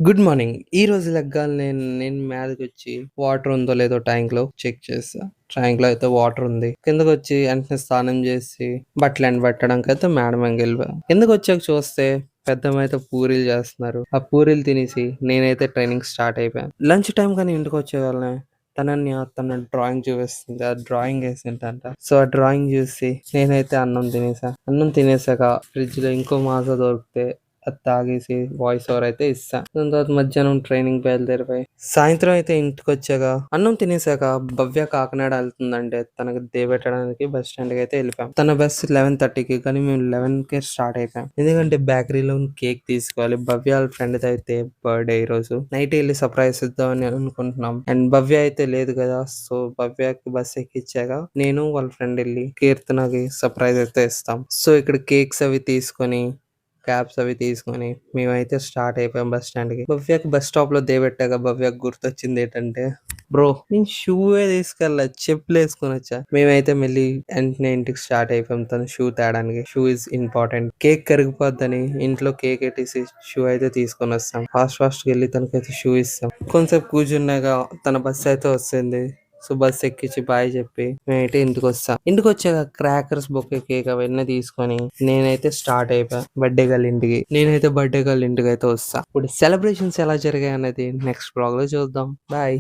Good morning. ఈ రోజు లెగ్గాలనే నేను మీదకొచ్చి వాటర్ ఉందో లేదో ట్యాంక్‌లో చెక్ చేశా. ట్యాంక్‌లో అయితే వాటర్ ఉంది. కిందకొచ్చి వెంటనే స్నానం చేసి బట్టలు ఎండబెట్టడానికైతే మేడ మీదకెళ్ళిపోయా. కిందకొచ్చాక చూస్తే పెద్దమ్మైతే పూరీలు చేస్తున్నారు. ఆ పూరీలు తినేసి నేనైతే ట్రైనింగ్ స్టార్ట్ అయిపోయాను. లంచ్ టైమ్ కానీ ఇంటికొచ్చేవాళ్ళనే తన డ్రాయింగ్ చూపిస్తుంది. ఆ డ్రాయింగ్ ఏసిందంట. సో, ఆ డ్రాయింగ్ చూసి నేనైతే అన్నం తినేసా. అన్నం తినేసాక ఫ్రిడ్జ్‌లో ఇంకో మాజా దొరికితే అది తాగేసి వాయిస్ ఓవర్ అయితే ఇస్తా. దాని తర్వాత మధ్యాహ్నం ట్రైనింగ్ బయలుదేరిపోయి సాయంత్రం అయితే ఇంటికొచ్చాక అన్నం తినేసాక భవ్య కాకినాడ వెళ్తుందంటే తనకి దేబెట్టడానికి బస్ స్టాండ్ కి అయితే వెళ్ళిపోయాం. తన బస్ 11:30కి కానీ మేము 11కే స్టార్ట్ అయిపోయాం. ఎందుకంటే బేకరీలో కేక్ తీసుకోవాలి. భవ్య వాళ్ళ ఫ్రెండ్ అయితే బర్త్డే ఈ రోజు నైట్ వెళ్ళి సర్ప్రైజ్ ఇద్దామని అనుకుంటున్నాం. అండ్ భవ్య అయితే లేదు కదా, సో భవ్యకి బస్ ఎక్కిచ్చాక నేను వాళ్ళ ఫ్రెండ్ వెళ్ళి కీర్తనకి సర్ప్రైజ్ అయితే ఇస్తాం. సో ఇక్కడ కేక్స్ అవి తీసుకొని క్యాబ్స్ అవి తీసుకొని మేమైతే స్టార్ట్ అయిపోయాం బస్ స్టాండ్‌కి. భవ్యకి బస్ స్టాప్‌లో దిగబెట్టాక భవ్యకి గుర్తొచ్చింది ఏంటంటే, బ్రో నేను షూవే తీసుకెళ్ళా, చెప్పులేసుకొనొచ్చా. మేమైతే మళ్ళీ వెంటనే ఇంటికి స్టార్ట్ అయిపోయాం తను షూ తేడానికి. Shoe is important. కేక్ కరిగిపోద్దని ఇంట్లో కేక్ ఎట్టేసి షూ అయితే తీసుకొనొస్తాం. ఫాస్ట్‌గా ఎళ్లి తనకైతే షూ ఇస్తాం. కొంతసేపు కూర్చున్నాక తన బస్ అయితే వస్తుంది. సో, బస్ ఎక్కించి బాయ్ చెప్పి మేమైతే ఇంటికొస్తాం. ఇంటికొచ్చాక క్రాకర్స్, బొకే, కేక్ అవన్నీ తీసుకొని నేనైతే స్టార్ట్ అయిపోయా బర్త్‌డే గర్ల్ ఇంటికి. నేనైతే బర్త్‌డే గర్ల్ ఇంటికైతే వస్తా. ఇప్పుడు సెలబ్రేషన్స్ ఎలా జరిగాయి అనేది నెక్స్ట్ వ్లాగ్‌లో చూద్దాం. బాయ్.